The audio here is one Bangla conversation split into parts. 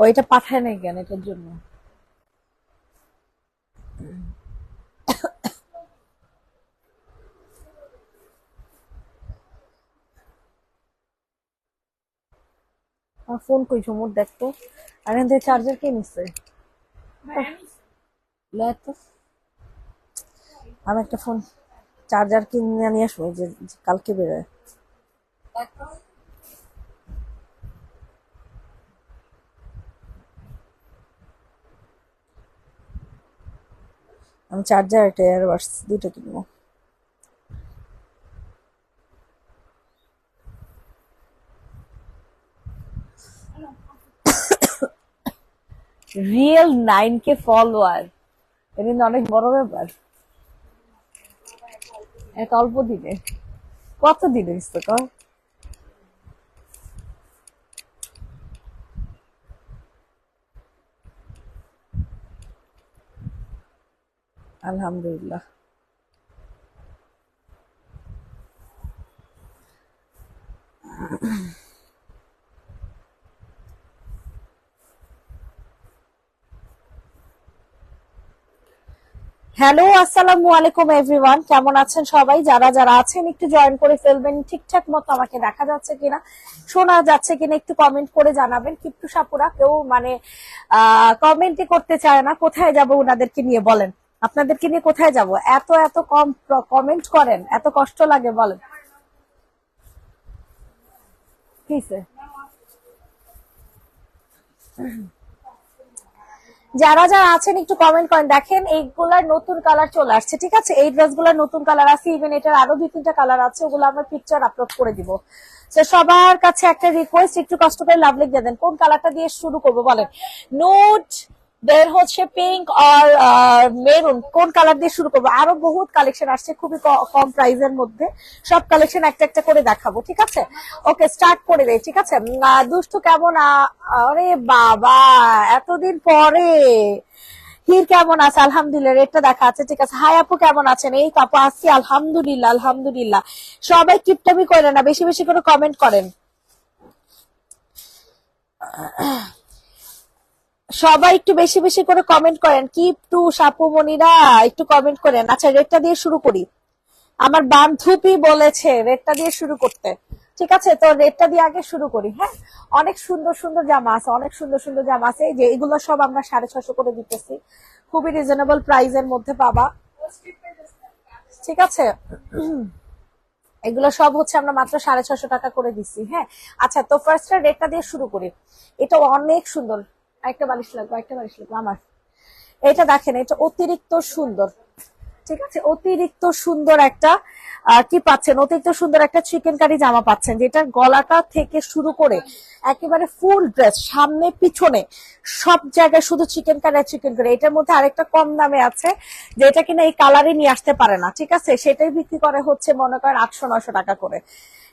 ওইটা পাঠায় নাই কেন এটার জন্য? আমার ফোন কই ঝুমুর দেখতো। আর এখান থেকে চার্জার কে নিচ্ছে? লয় তো। আমি একটা ফোন চার্জার কিনে নিয়ে আসবো, যে কালকে বেরোয়। আমি চার্জার একটা এয়ারবাডস দুটো কিনবো। রিয়েল 9K ফলোয়ার, এটা কিন্তু অনেক বড় ব্যাপার। এত অল্প দিনে, কত দিনে দিচ্ছে কর? আলহামদুলিল্লাহ। হ্যালো, আসসালামু আলাইকুম এভরিওয়ান, কেমন আছেন সবাই? যারা যারা আছেন একটু জয়েন করে ফেলবেন। ঠিকঠাক মতো আমাকে দেখা যাচ্ছে কিনা, শোনা যাচ্ছে কিনা একটু কমেন্ট করে জানাবেন। কিপ্টু সাপুরা কেউ মানে কমেন্টই করতে চায় না। কোথায় যাব ওনাদেরকে নিয়ে বলেন? আপনাদেরকে নিয়ে কোথায় যাব? এত এত কম কমেন্ট করেন, এত কষ্ট লাগে বলেন। কিসে? যারা যারা আছেন একটু কমেন্ট করেন। দেখেন এইগুলার নতুন কালার চলে আসছে, ঠিক আছে? এই ড্রেসগুলোর নতুন কালার আছে, ইভেন এটার আরো 2-3টা কালার আছে, ওগুলো আমরা পিকচার আপলোড করে দিব। তো সবার কাছে একটা রিকোয়েস্ট, একটু কষ্ট করে লাভ লিখ দিয়ে দেন। কোন কালারটা দিয়ে শুরু করবো বলেন? নোট, দেন হচ্ছে পিঙ্ক আর মেরুন, কোন কালার দিয়ে শুরু করবো? আরো বহুত কালেকশন আসছে খুবই কম প্রাইসের মধ্যে। সব কালেকশন একটা একটা করে দেখাবো, ঠিক আছে? ওকে, স্টার্ট করে দেই, ঠিক আছে? দুষ্টু কেমন আরে বাবা, এতদিন পরে। হির কেমন আছে? আলহামদুলিল্লাহ, রেটটা দেখা আছে, ঠিক আছে। হাই আপু কেমন আছেন? এই আপু আছি আলহামদুলিল্লাহ, আলহামদুলিল্লাহ। সবাই কিপটামি করেন না, বেশি বেশি করে কমেন্ট করেন। সবাই একটু বেশি বেশি করে কমেন্ট করেন। কিপ টু সাপু মনিরা একটু কমেন্ট করেন। আচ্ছা, রেটটা দিয়ে শুরু করি। আমার বান্ধবী বলেছে রেটটা দিয়ে শুরু করতে, ঠিক আছে? তো রেটটা দিয়ে আগে শুরু করি, হ্যাঁ। অনেক সুন্দর সুন্দর জামা আছে, অনেক সুন্দর সুন্দর জামা আছে, এই যে এগুলো সব আমরা 650 করে দিতেছি। খুবই রিজনেবল প্রাইসের মধ্যে পাবা, ঠিক আছে? এগুলো সব হচ্ছে আমরা মাত্র 650 টাকা করে দিচ্ছি, হ্যাঁ। আচ্ছা, তো ফার্স্ট রেটটা দিয়ে শুরু করি। এটা অনেক সুন্দর। একটা বালিশ লাগবে, একটা বালিশ লাগবে আমার। এটা দেখেন, এটা অতিরিক্ত সুন্দর, ঠিক আছে? অতিরিক্ত সুন্দর একটা কি পাচ্ছেন? অতিরিক্ত সুন্দর একটা চিকেন কারি জামা পাচ্ছেন, যেটার গলাটা থেকে শুরু করে একেবারে ফুল ড্রেস, সামনে পিছনে সব জায়গায় শুধু চিকেন কারি আর চিকেন কারি। এটার মধ্যে আরেকটা কম দামে আছে, যেটা কিনা এই কালারে নিয়ে আসতে পারে না, ঠিক আছে? সেটাই বিক্রি করে হচ্ছে মনে করেন 800-900 টাকা করে।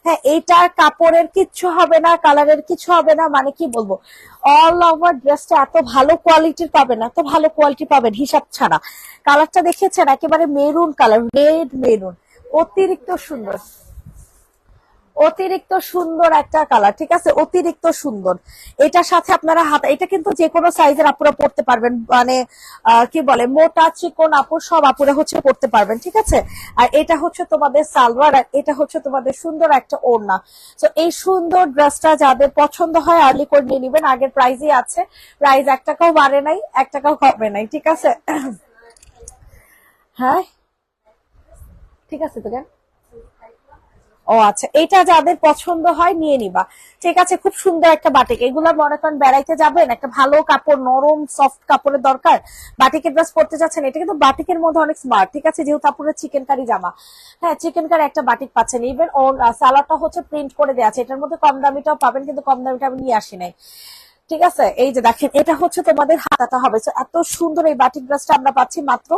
হ্যাঁ, এইটার কাপড়ের কিচ্ছু হবে না, কালারের কিছু হবে না, মানে কি বলবো, অল ওভার ড্রেসটা এত ভালো কোয়ালিটির পাবেন, এত ভালো কোয়ালিটি পাবেন হিসাব ছাড়া। কালারটা দেখেছেন? একেবারে মেরুন কালার, রেড মেরুন, অতিরিক্ত সুন্দর, অতিরিক্ত সুন্দর একটা কালার, ঠিক আছে? অতিরিক্ত সুন্দর। এটার সাথে আপনারা হাত, এটা কিন্তু যে কোনো সাইজের আপুরা পড়তে পারবেন, মানে কি বলে, মোটা চিকন আপুর সব আপুরা হচ্ছে পড়তে পারবেন, ঠিক আছে? আর এটা হচ্ছে তোমাদের সালোয়ার, আর এটা হচ্ছে তোমাদের সুন্দর একটা ওড়না। তো এই সুন্দর ড্রেসটা যাদের পছন্দ হয় আর্লি করে নিয়ে নিবেন। আগের প্রাইজই আছে, প্রাইস 1 টাকাও বাড়ে নাই, 1 টাকাও কমে নাই, ঠিক আছে? হ্যাঁ, ঠিক আছে তো কেন। ও আচ্ছা, এটা যাদের পছন্দ হয় নিয়ে নিবা, ঠিক আছে? খুব সুন্দর একটা বাটিক। এগুলা মনে করেন বেড়াইতে যাবেন, একটা ভালো কাপড়, নরম সফট কাপড়ের দরকার, বাটিকের ড্রেস পরতে যাচ্ছেন, এটা কিন্তু বাটিকের মধ্যে অনেক স্মার্ট, ঠিক আছে? যেহেতু আপনার চিকেন কারি জামা, হ্যাঁ, চিকেন কারি একটা বাটিক পাচ্ছেন। ইভেন ওর সালোয়ারটা হচ্ছে প্রিন্ট করে দেওয়া আছে। এটার মধ্যে কম দামিটাও পাবেন, কিন্তু কম দামিটা আমি নিয়ে আসি নাই, ঠিক আছে? এই যে দেখেন, এটা হচ্ছে তোমাদের হাতাটা হবে। এত সুন্দর এই বাটিক ড্রেসটা আমরা পাচ্ছি মাত্র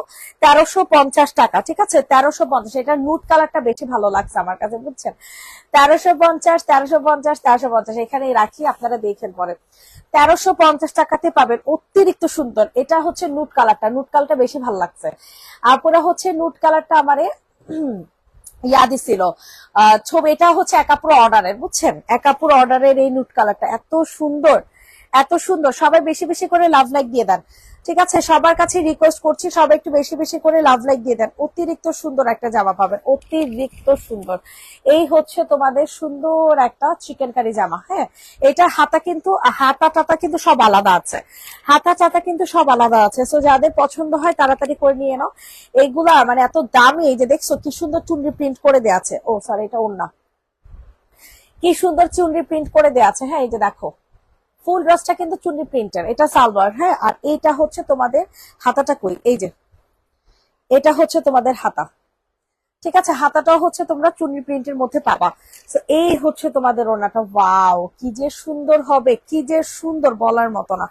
1350 টাকা, ঠিক আছে? 1350। এটা নুট কালারটা বেশি ভালো লাগছে আমার কাছে, বুঝছেন? 1350, 1350, 1350, এখানেই রাখি, আপনারা দেখেন পরে। 1350 টাকাতে পাবেন, অতিরিক্ত সুন্দর। এটা হচ্ছে নুট কালারটা, নুট কালারটা বেশি ভালো লাগছে। আপুরা হচ্ছে নুট কালারটা আমারে ইয়া দিছিল ছবি। এটা হচ্ছে একাপুর অর্ডারের, বুঝছেন? একাপুর অর্ডারের এই নুট কালারটা এত সুন্দর, এত সুন্দর, সবাই বেশি বেশি করে লাভ লাইক দিয়ে দেন। ঠিক আছে, সবার কাছে রিকোয়েস্ট করছি সবাই একটু বেশি বেশি করে লাভ লাইক দিয়ে দেন। অতিরিক্ত সুন্দর একটা জামা পাবেন, অতিরিক্ত সুন্দর। এই হচ্ছে তোমাদের সুন্দর একটা চিকেন কারি জামা। হ্যাঁ, এটা হাতা কিন্তু, হাতা টাতা কিন্তু সব আলাদা আছে, হাতা টাতা কিন্তু সব আলাদা আছে। সো যাদের পছন্দ হয় তাড়াতাড়ি করে নিয়ে নাও। এইগুলা মানে এত দামি, এই যে দেখছো কি সুন্দর চুনরি প্রিন্ট করে দেওয়া আছে। ও সরি, এটা ওড়না, কি সুন্দর চুনরি প্রিন্ট করে দেওয়া আছে। হ্যাঁ, এই যে দেখো ফুল ড্রেসটা কিন্তু চুনরি প্রিন্টার, এটা সালোয়ার। হ্যাঁ, আর এইটা হচ্ছে তোমাদের হাতাটা, কই এই যে এটা হচ্ছে তোমাদের হাতা। ঠিক আছে, হাতাটাও হচ্ছে তোমরা চুনরি প্রিন্টের মধ্যে পাবা। তো এই হচ্ছে তোমাদের ওড়নাটা, ওয়াও কি যে সুন্দর হবে, কি যে সুন্দর বলার মতো না।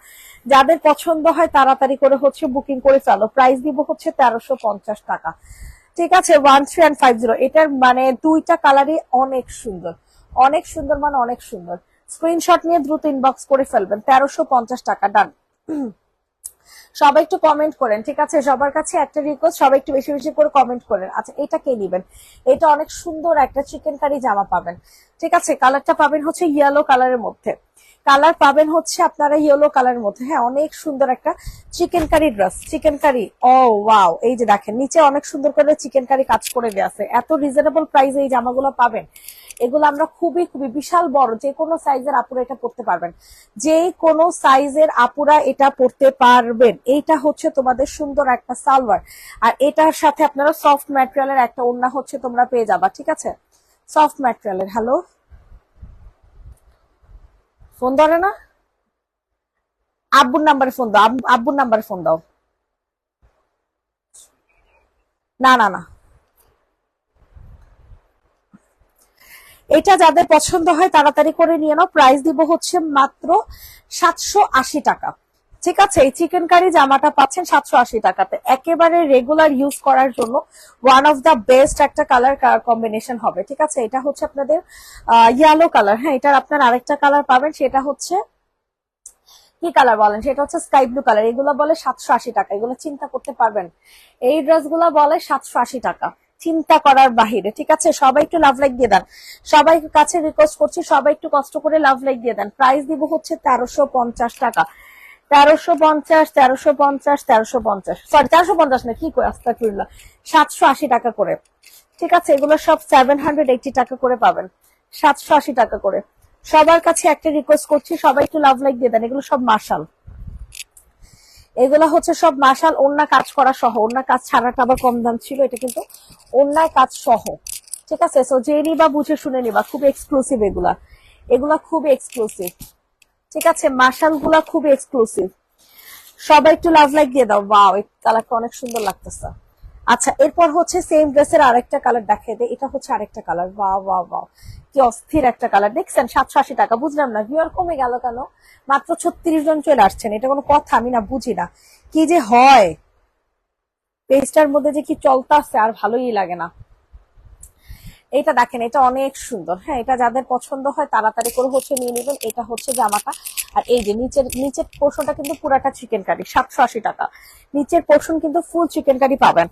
যাদের পছন্দ হয় তাড়াতাড়ি করে হচ্ছে বুকিং করে ফেলো। প্রাইস দিব হচ্ছে 1350 টাকা। ঠিক আছে, 1350। এটার মানে দুইটা কালারই অনেক সুন্দর, অনেক সুন্দর, মানে অনেক সুন্দর। স্ক্রিনশট নিয়ে দ্রুত ইনবক্স করে ফেলবেন। 1350 টাকা, ডান। সবাই একটু কমেন্ট করেন, ঠিক আছে? সবার কাছে একটা রিকোয়েস্ট, সবাই একটু বেশি বেশি করে কমেন্ট করেন। আচ্ছা, এটা কে নিবেন? এটা অনেক সুন্দর একটা চিকেন কারি জামা পাবেন। ঠিক আছে, কালারটা পাবেন হচ্ছে ইয়েলো কালারের মধ্যে, কালার পাবেন হচ্ছে আপনারা ইয়েলো কালারের মধ্যে। হ্যাঁ, অনেক সুন্দর একটা chicken curry dress, chicken curry. ও ওয়াও, এই যে দেখেন নিচে অনেক সুন্দর করে চিকেন কারি কাজ করে দেওয়া আছে। এত রিজনেবল প্রাইসে এই জামাগুলো পাবেন। এগুলো আমরা খুবই খুবই বিশাল বড়, যে কোনো সাইজের আপুরা এটা পড়তে পারবেন, যে কোনো সাইজের আপুরা এটা পড়তে পারবেন। এইটা হচ্ছে তোমাদের সুন্দর একটা সালোয়ার, আর এটার সাথে আপনারা সফট ম্যাটেরিয়ালের একটা ওড়না হচ্ছে তোমরা পেয়ে যাবা। ঠিক আছে, সফট ম্যাটেরিয়ালের। হ্যালো, ফোন ধরে না? আব্বুর নাম্বারে ফোন দাও, আব্বুর নাম্বারে ফোন দাও। না না না, এটা যাদের পছন্দ হয় তাড়াতাড়ি করে নিয়ে নাও। প্রাইস দিব হচ্ছে মাত্র 780 টাকা। ঠিক আছে, এই চিকেন কারি জামাটা পাচ্ছেন 780 টাকাতে। একেবারে রেগুলার ইউজ করার জন্য ওয়ান অফ দা বেস্ট একটা কালার কম্বিনেশন হবে। ঠিক আছে, এটা হচ্ছে আপনাদের ইয়েলো কালার। হ্যাঁ, এটার আপনার আরেকটা কালার পাবেন, সেটা হচ্ছে কি কালার বলেন, সেটা হচ্ছে স্কাই ব্লু কালার। এগুলো বলে 780 টাকা, এগুলো চিন্তা করতে পারবেন। এই ড্রেসগুলো বলে 780 টাকা, চিন্তা করার বাহিরে। ঠিক আছে, সবাই একটু লাভ লাইক দিয়ে দেন। সবাই কাছে রিকোয়েস্ট করছি, সবাই একটু কষ্ট করে লাভ লাইক দিয়ে দেন। প্রাইস দিব হচ্ছে 1350 টাকা। 1350, 1350, 1350, সরি 1350 না, কি করে আস্তাগফিরুল্লাহ, 780 টাকা করে। ঠিক আছে, এগুলো সব 780 টাকা করে পাবেন, 780 টাকা করে। সবার কাছে একটা রিকোয়েস্ট করছি, সবাই একটু লাভ লাইক দিয়ে দেন। এগুলো সব মার্শাল, এগুলো হচ্ছে সব মার্শাল, ওন্না কাজ করা সহ। ওন্না কাজ ছাড়াটা আবার কম দাম ছিল, এটা কিন্তু ওন্নায় কাজ সহ। ঠিক আছে, সো যে নিবা বুঝে শুনে নিবা, খুব এক্সক্লুসিভ এগুলা, এগুলা খুব এক্সক্লুসিভ। ঠিক আছে, মার্শাল গুলা খুব এক্সক্লুসিভ। সবাই একটু লাভ লাইক দিয়ে দাও। ওয়াও, এই কালারটা অনেক সুন্দর লাগতেছে। আচ্ছা, এরপর হচ্ছে সেম ড্রেসের আরেকটা কালার দেখিয়ে দেয়। এটা হচ্ছে আরেকটা কালার, ওয়াও ওয়াও ওয়াও, কি অস্থির একটা কালার। দেখছেন 780 টাকা, বুঝলাম না ভিউয়ার কমে গেল কেন? মাত্র 36 জন চলে আসছেন, এটা কোনো কথা? আমি না বুঝি না কি যে হয়, পেজটার মধ্যে যে কি চলতেছে আর ভালোই লাগে না। এটা দেখেন, এটা অনেক সুন্দর। হ্যাঁ, এটা যাদের পছন্দ হয় তাড়াতাড়ি করে হচ্ছে নিয়ে নেবেন। এটা হচ্ছে জামাটা, আর এই যে নিচের নিচের পোর্শনটা কিন্তু পুরাটা চিকেন কারি, 780 টাকা। নিচের পোর্শন কিন্তু ফুল চিকেন কারি পাবেন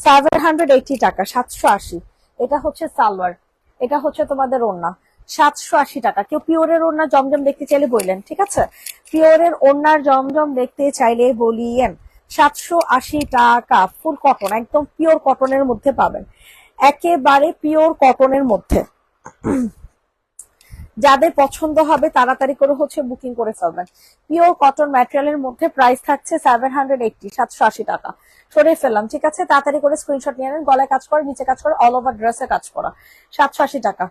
780 টাকা, 780। এটা হচ্ছে সালোয়ার, এটা হচ্ছে তোমাদের ওড়না, 780 টাকা। কেউ পিওরের ওড়না জমজম দেখতে চাইলে বললেন, ঠিক আছে? পিওরের ওড়নার জমজম দেখতে চাইলে বলিয়েন। 780 টাকা, ফুল কটন, একদম পিওর কটনের মধ্যে পাবেন, একেবারে পিওর কটনের মধ্যে। যাদের পছন্দ হবে তাড়াতাড়ি করে হচ্ছে বুকিং করে ফেলবেন। পিওর কটন ম্যাটেরিয়ালের মধ্যে প্রাইস থাকছে 780, 780 টাকা। সরিয়ে ফেললাম, ঠিক আছে? তাড়াতাড়ি করে স্ক্রিনশট নিয়ে নেন। গলায় কাজ করে, নিচে কাজ করে, অল ওভার ড্রেসে কাজ করা, 780 টাকা,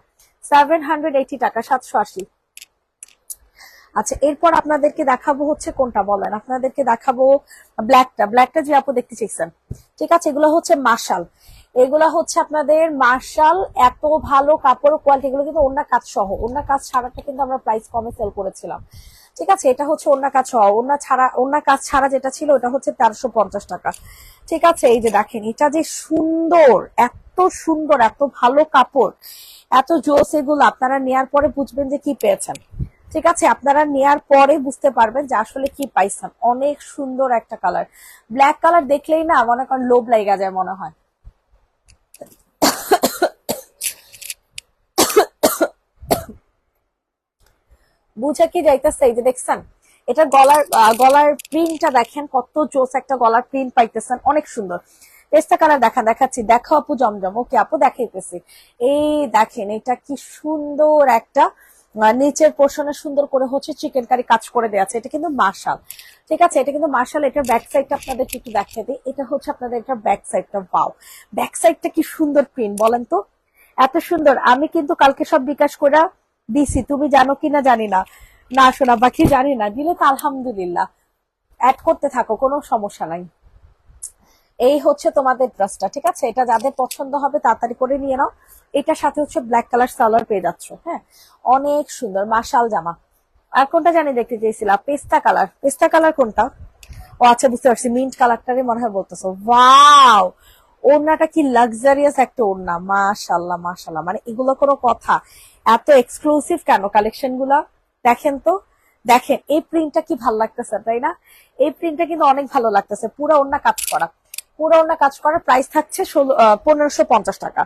780 টাকা, 780। আচ্ছা, এরপর আপনাদেরকে দেখাবো হচ্ছে কোনটা বলেন, আপনাদেরকে দেখাবো ব্ল্যাকটা। ব্ল্যাকটা যে আপু দেখতে চাইছেন, ঠিক আছে? এগুলো হচ্ছে মার্শাল, এগুলা হচ্ছে আপনাদের মার্শাল। এত ভালো কাপড় কোয়ালিটি, এগুলো কিন্তু ওন্না কাজ সহ। ওন্না কাজ ছাড়াটা কিন্তু আমরা প্রাইস কমে সেল করেছিলাম। ঠিক আছে, এটা হচ্ছে ওন্না কাজ সহ। ওন্না ছাড়া, ওন্না কাজ ছাড়া যেটা ছিল ওটা হচ্ছে 1350 টাকা। ঠিক আছে, এই যে দেখেন, এটা যে সুন্দর, এত সুন্দর, এত ভালো কাপড়, এত জোস। এগুলো আপনারা নেয়ার পরে বুঝবেন যে কি পেয়েছেন। ঠিক আছে, আপনারা নেয়ার পরে বুঝতে পারবেন যে আসলে কি পাইছেন। অনেক সুন্দর একটা কালার, ব্ল্যাক কালার দেখলেই না মনে করেন লোভ লাগা যায় মনে হয়। বুঝা কি যাইতেছে, এই যে দেখছেন, এটা গলার প্রিন্টটা দেখেন কত জোস একটা গলার প্রিন্ট পাইতেছেন, অনেক সুন্দর। পেস্তা কালার দেখাচ্ছি, দেখো আপু জমজম। ওকে আপু দেখাইতেছি। এই দেখেন এটা কি সুন্দর একটা নিচের পোর্শনে সুন্দর করে হচ্ছে চিকেন কারি কাজ করে দেওয়া আছে। এটা কিন্তু মার্শাল, ঠিক আছে, এটা কিন্তু মার্শাল। এটার ব্যাক সাইডটা আপনাদের একটু দেখিয়ে দিই। এটা হচ্ছে আপনাদের এটার ব্যাক সাইডটা, পাও ব্যাক সাইডটা কি সুন্দর প্রিন্ট বলেন তো, এত সুন্দর। আমি কিন্তু কালকে সব বিকাশ করে দিছি, তুমি জানো কিনা জানি না। না শোনা বাকি জানি না, দিলে তো আলহামদুলিল্লাহ, অ্যাড করতে থাকো, কোনো সমস্যা নাই। এই হচ্ছে তোমাদের ড্রেসটা, ঠিক আছে। এটা যাদের পছন্দ হবে তাড়াতাড়ি করে নিয়ে নাও। এটার সাথে হচ্ছে ব্ল্যাক কালার সালোয়ার পেয়ে যাচ্ছ। হ্যাঁ, অনেক সুন্দর মাশাল জামা। আর কোনটা জানি দেখতে চেয়েছিলাম, পেস্তা কালার। পেস্তা কালার কোনটা? ও আচ্ছা, বুঝতে পারছি, মিন্ট কালারটারই মনে হয় বলতেছো। ওয়াও, ওড়নাটা কি লাক্সারিয়াস একটা ওড়না, মাশাল্লাহ মাশাল্লাহ। মানে এগুলো কোনো কথা, এত এক্সক্লুসিভ কেন কালেকশন গুলা, দেখেন তো। দেখেন এই প্রিন্টটা কি ভালো লাগতেছে, তাই না? এই প্রিন্টটা কিন্তু অনেক ভালো লাগতেছে, পুরো ওড়না কাজ করা, পুরো ওড়না কাজ করা। প্রাইস থাকছে 1550 টাকা।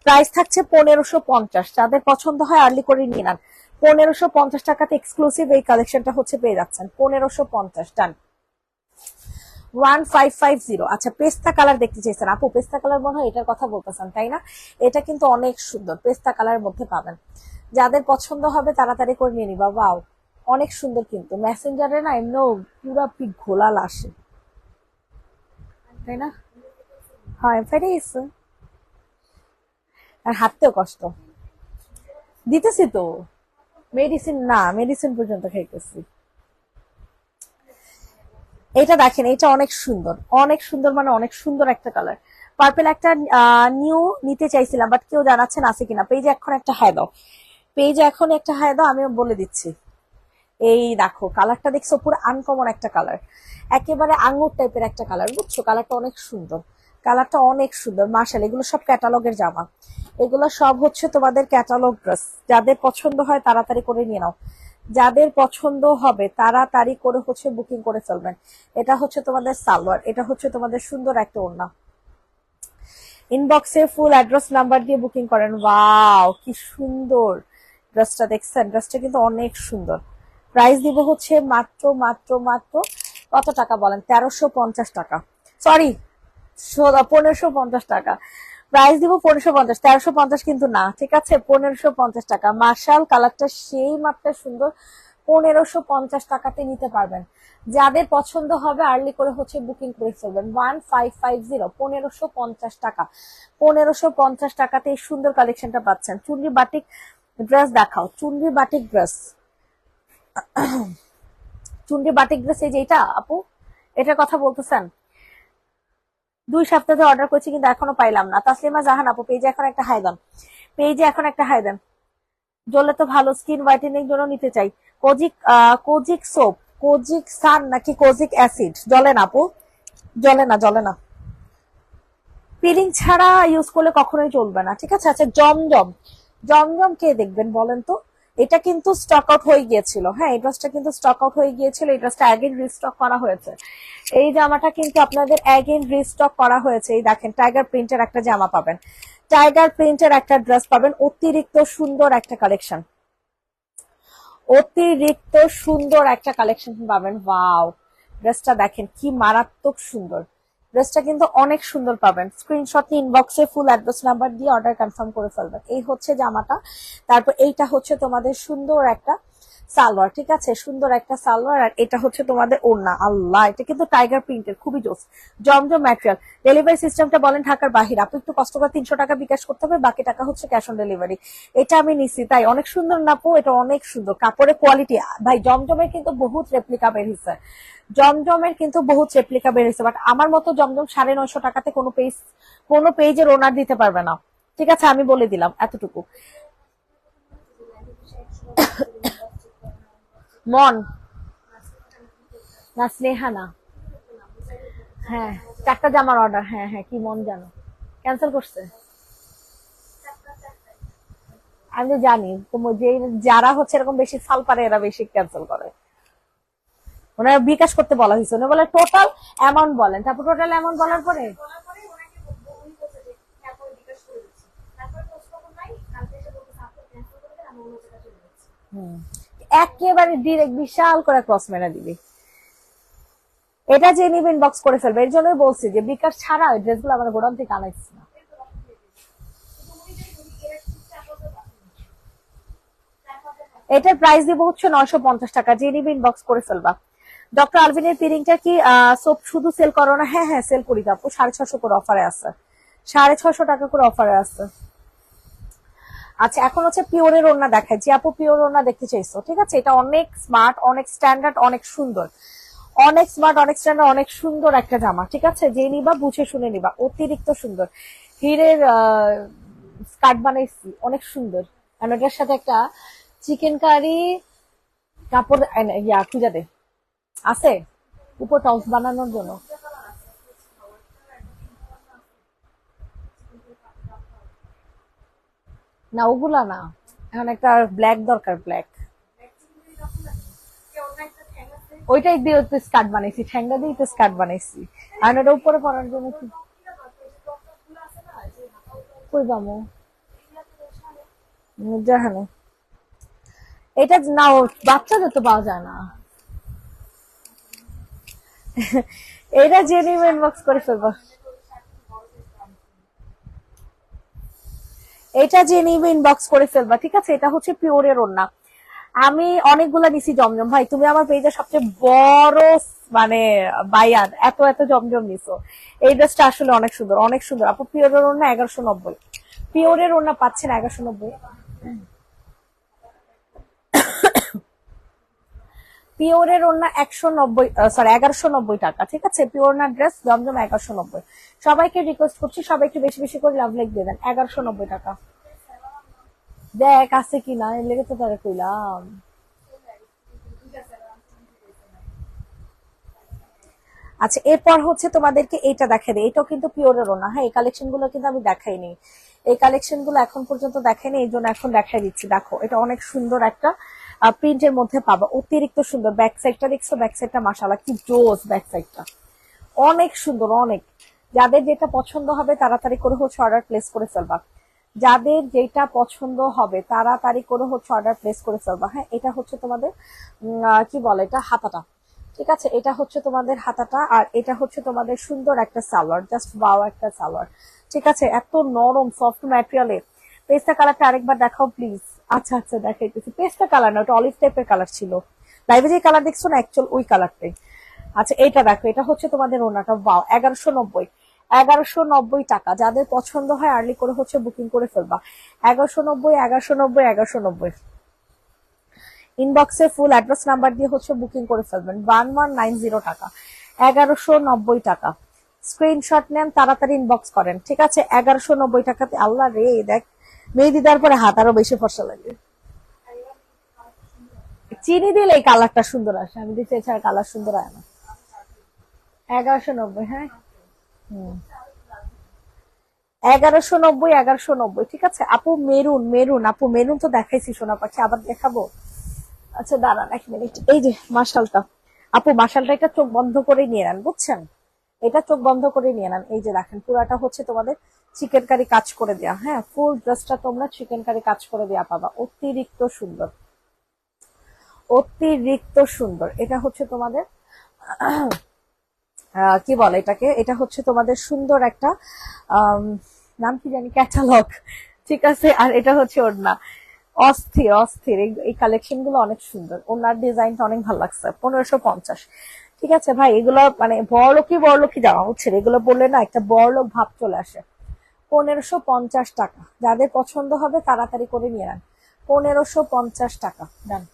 প্রাইস থাকছে 1550। যাদের পছন্দ হয় আর্লি করে নিয়ে নেন। 1550 টাকাতে এক্সক্লুসিভ এই কালেকশনটা হচ্ছে পেয়ে যাচ্ছেন, 1550। ডান, 1550। আচ্ছা, পেস্তা কালার দেখতে চাইছেন আপু? পেস্তা কালার মনে হয় এটার কথা বলতেছেন, তাই না? এটা কিন্তু অনেক সুন্দর, পেস্তা কালারের মধ্যে পাবেন। যাদের পছন্দ হবে তাড়াতাড়ি করে নিয়ে নিবা। বাও, অনেক সুন্দর। কিন্তু মেসেঞ্জারে না এমনি পুরা পিক ঘোলাল আসে, তাই না? হয় ফেটে গেছে, আর হাঁটতেও কষ্ট। দিতেছি তো মেডিসিন, না মেডিসিন পর্যন্ত খাইতেছি। এটা দেখেন, এটা অনেক সুন্দর, অনেক সুন্দর, মানে অনেক সুন্দর একটা কালার। পার্পেল একটা নিউ নিতে চাইছিলাম, বাট কেউ জানাচ্ছেন আছে কিনা। পেজে এখন একটা হাই দাও, পেজে এখন একটা হাই দাও, আমি বলে দিচ্ছি। এই দেখো কালারটা দেখছো, পুরো আনকমন একটা কালার, একেবারে আঙ্গুর টাইপের একটা কালার, বুঝছো? কালারটা অনেক সুন্দর, কালারটা অনেক সুন্দর মার্শাল। এগুলো সব ক্যাটালগের জামা, এগুলো সব হচ্ছে তোমাদের ক্যাটালগ ড্রেস। যাদের পছন্দ হয় তাড়াতাড়ি করে নিয়ে নাও, যাদের পছন্দ হবে তাড়াতাড়ি করে হচ্ছে বুকিং করে ফেলবেন। এটা হচ্ছে তোমাদের সালোয়ার, এটা হচ্ছে তোমাদের সুন্দর একটা ওড়না। ইনবক্সে ফুল অ্যাড্রেস নাম্বার দিয়ে বুকিং করেন। ওয়াও কি সুন্দর ড্রেসটা, দেখছেন? ড্রেসটা কিন্তু অনেক সুন্দর। প্রাইস দিব হচ্ছে মাত্র মাত্র মাত্র কত টাকা বলেন? 1350 টাকা, সরি 1550 টাকা। প্রাইস দিব 1550, 1350 কিন্তু না, ঠিক আছে? 1550 টাকা। মার্শাল কালারটা সেই মাত্রা সুন্দর, 1550 টাকাতে নিতে পারবেন। যাদের পছন্দ হবে আর্লি করে হচ্ছে বুকিং করে ফেলবেন। 1550, 1550 টাকা। 1550 টাকাতে এই সুন্দর কালেকশনটা পাচ্ছেন। চুনরি বাটিক ড্রেস দেখাও, চুনরি বাটিক ড্রেস, চুনরি বাটিক ড্রেস। এই যে এটা আপু, এটার কথা বলতেছেন? 2 সপ্তাহ অর্ডার করছি কিন্তু এখনো পাইলাম না। তাসলিমা জাহান আপু, পেজে এখন একটা হাই দেন, পেজে এখন একটা হাই দেন। জ্বলে তো ভালো, স্কিন হোয়াইটেনিং জন্য নিতে চাই। কোজিক কোজিক সোপ, কোজিক সান নাকি কোজিক অ্যাসিড? জ্বলে না আপু, জ্বলে না, জ্বলে না। পিলিং ছাড়া ইউজ করলে কখনোই চলবে না, ঠিক আছে? আচ্ছা, জমজম, জমজম কে দেখবেন বলেন তো? এটা কিন্তু স্টক আউট হয়ে গিয়েছিল। হ্যাঁ, এই ড্রেসটা কিন্তু স্টক আউট হয়ে গিয়েছিল, এই ড্রেসটা অ্যাগেন রিস্টক করা হয়েছে। এই জামাটা কিন্তু আপনাদের অ্যাগেন রিস্টক করা হয়েছে। এই দেখেন, টাইগার প্রিন্টের একটা জামা পাবেন, টাইগার প্রিন্টের একটা ড্রেস পাবেন। অতিরিক্ত সুন্দর একটা কালেকশন, অতিরিক্ত সুন্দর একটা কালেকশন পাবেন। ওয়াও, ড্রেসটা দেখেন কি মারাত্মক সুন্দর, ড্রেসটা কিন্তু অনেক সুন্দর পাবেন। স্ক্রিনশট নিয়ে ইনবক্সে ফুল অ্যাড্রেস নাম্বার দিয়ে অর্ডার কনফার্ম করে ফেলবেন। এই হচ্ছে জামাটা। তারপর এইটা হচ্ছে তোমাদের সুন্দর একটা সালোয়ার, ঠিক আছে? সুন্দর একটা সালোয়ার। আর এটা হচ্ছে তোমাদের ওড়না। আল্লাহ, এটা কিন্তু টাইগার প্রিন্টের, খুবই জোস, জমজম ম্যাটেরিয়াল। ডেলিভারি সিস্টেমটা বলেন ঢাকার বাহির, আপনি একটু কষ্ট করে 300 টাকা বিকাশ করতে হবে, বাকি টাকা হচ্ছে ক্যাশ অন ডেলিভারি। এটা আমি নিছি, তাই অনেক সুন্দর না আপু? এটা অনেক সুন্দর, কাপড়ের কোয়ালিটি। ভাই জমজমের কিন্তু বহুত রেপ্লিকা বের হয়েছে, জমজমের কিন্তু বহুত রেপ্লিকা বের হয়েছে, বাট আমার মতো জমজম 950 টাকাতে কোনো পেজের ওনার দিতে পারবে না, ঠিক আছে? আমি বলে দিলাম এতটুকু। মন না, স্নেহা না। হ্যাঁ, 4টা জামার অর্ডার। হ্যাঁ হ্যাঁ, কি মন জানো, ক্যান্সেল করছে। আমি তো জানি যে যারা হচ্ছে এরকম বেশি ফাল পারে এরা বেশি ক্যান্সেল করে। ওনারা বিকাশ করতে বলা হয়েছে, উনি বলে টোটাল অ্যামাউন্ট বলেন, তারপর টোটাল অ্যামাউন্ট বলার পরে একেবারে ডিরেক্ট বিশাল করে ক্রস মেরা দিবি। এটা যে নিবে ইনবক্স করে ফেলবে, এর জন্যই বলছি যে বিকাশ ছাড়া ওই ড্রেসগুলো আমার গোডাউন থেকে আনাইছি না। এটার প্রাইস দিব হচ্ছে 950 টাকা, যে নিবে ইনবক্স করে ফেলবা। ডক্টর আলভিনের পিরিংটা কি সোপ শুধু সেল করো না? হ্যাঁ হ্যাঁ সেল করি আপু, 650 করে অফারে আছে, 650 টাকা করে অফারে আছে। আচ্ছা এখন হচ্ছে পিওরের ওড়না দেখায়, যে আপু পিওর ওড়না দেখতে চাইছো, ঠিক আছে, এটা অনেক স্মার্ট, অনেক স্ট্যান্ডার্ড, অনেক সুন্দর, অনেক স্মার্ট, অনেক স্ট্যান্ডার্ড, অনেক সুন্দর একটা জামা, ঠিক আছে, যে নিবা বুঝে শুনে নিবা, অতিরিক্ত সুন্দর। হিরের স্কার্ট বানাইছি, অনেক সুন্দর। আর এটার সাথে একটা চিকেন কারি কাপড় খুঁজা দে আছে উপর টপস বানানোর জন্য। না ওগুলা না, এখন একটা ব্ল্যাক দরকার, ব্ল্যাক। ওইটাই দিয়ে তো স্কার্ট বানাইছি, ঠ্যাঙ্গা দিয়ে তো স্কার্ট বানাইছি। আর ওটা উপরে পরার জন্য কি কই বামু জাহানে, এটা না বাচ্চাদের তো পাওয়া যায় না। এটা যে নিবে ইনবক্স করে ফেলবা, এটা যে নিবে ইনবক্স করে ফেলবা, ঠিক আছে। এটা হচ্ছে পিওরের ওড়না, আমি অনেকগুলা নিছি জমজম ভাই, তুমি আমার পেজে সবচেয়ে বড় মানে বায়ার, এত এত জমজম নিছো। এই ড্রেসটা আসলে অনেক সুন্দর, অনেক সুন্দর আপু। পিওরের ওড়না 1190, পিওরের ওড়না পাচ্ছেন 1190, পিওরের ওড়না 190, সরি 1190 টাকা, ঠিক আছে। পিওর না ড্রেস জমজম 1190। সবাইকে রিকোয়েস্ট করছি সবাই একটু বেশি বেশি করে লাভ লাইক দিয়ে দেন, 1190 টাকা। দেখ আছে কিনা, এর লেগে তো তারা কইলাম। আচ্ছা এরপর হচ্ছে তোমাদেরকে এইটা দেখা দেয়, এটাও কিন্তু পিওরেরও না, হ্যাঁ এই কালেকশন গুলো কিন্তু আমি দেখাইনি, এই কালেকশন গুলো এখন পর্যন্ত দেখাইনি, এই জন্য এখন দেখাই দিচ্ছি। দেখো এটা অনেক সুন্দর একটা প্রিন্টের মধ্যে পাবা, অতিরিক্ত সুন্দর। ব্যাক সাইডটা দেখছো, ব্যাক সাইডটা মাশাআল্লাহ কি জোস, ব্যাক সাইডটা অনেক সুন্দর, অনেক। যাদের যেটা পছন্দ হবে তাড়াতাড়ি করে হচ্ছে অর্ডার প্লেস করে ফেলবা, যাদের যেটা পছন্দ হবে তাড়াতাড়ি করে হচ্ছে অর্ডার প্লেস করে ফেলবা। হ্যাঁ এটা হচ্ছে তোমাদের কি বলে এটা হাতাটা, ঠিক আছে, এটা হচ্ছে তোমাদের হাতাটা, আর এটা হচ্ছে তোমাদের সুন্দর একটা সালোয়ার, জাস্ট ওয়াও একটা সালোয়ার, ঠিক আছে, এত নরম সফট ম্যাটেরিয়ালে। পেস্তা কালারটা আরেকবার দেখাও প্লিজ। আচ্ছা আচ্ছা দেখাইতেছি, পেস্তা কালার না, ওটা অলিভ টাইপের কালার ছিল, লাইভে যে কালার দেখছো না অ্যাকচুয়াল ওই কালারটাই। আচ্ছা এইটা দেখো, এটা হচ্ছে তোমাদের ওনাটা, ওয়াও 1190, 1190 টাকা। যাদের পছন্দ হয় আর্লি করে হচ্ছে বুকিং করে ফেলবা, 1190, 1190, 1190। ইনবক্সে ফুল অ্যাড্রেস নাম্বার দিয়ে হচ্ছে বুকিং করে ফেলবেন, 1190 টাকা, 1190 টাকা। স্ক্রিনশট নেন, তাড়াতাড়ি ইনবক্স করেন, ঠিক আছে। 1190 টাকাতে, আল্লাহ রে দেখ মেহেদি দেওয়ার পরে হাত আরো বেশি ফর্সা লাগে। চিনি দিলে এই কালারটা সুন্দর আসে, আমি দিচ্ছি এছাড়া কালার সুন্দর হয় না। 1190, হ্যাঁ 1190, 1190, ঠিক আছে আপু। মেরুন, মেরুন আপু, মেরুন তো দেখাইছি সোনা পাখি, আবার দেখাবো। আচ্ছা দাঁড়ান 1 মিনিট, এই যে মাশালটা আপু, মাশালটা এটা চোখ বন্ধ করে নিয়ে নেন, বুঝছেন, এটা চোখ বন্ধ করে নিয়ে নেন। এই যে দেখেন পুরাটা হচ্ছে তোমাদের চিকেন কারি কাজ করে দেয়া, হ্যাঁ ফুল ড্রেসটা তোমরা চিকেন কারি কাজ করে দেয়া পাবা, অতিরিক্ত সুন্দর, অতিরিক্ত সুন্দর। এটা হচ্ছে তোমাদের কি বলে এটাকে, এটা হচ্ছে তোমাদের সুন্দর একটা নাম কি জানি, ক্যাটালগ, ঠিক আছে। আর এটা হচ্ছে ওড়না, অস্থির অস্থির, এই কালেকশন গুলো অনেক সুন্দর, ওনার ডিজাইনটা অনেক ভালো লাগছে। 1550, ঠিক আছে ভাই, এগুলো মানে বড়লোকই বড়লোকই জামা, বুঝছেন, এগুলো বললে না একটা বড়লোক ভাব চলে আসে। 1550 টাকা, যাদের পছন্দ হবে তাড়াতাড়ি করে নিয়ে নেন, 1550 টাকা ডান।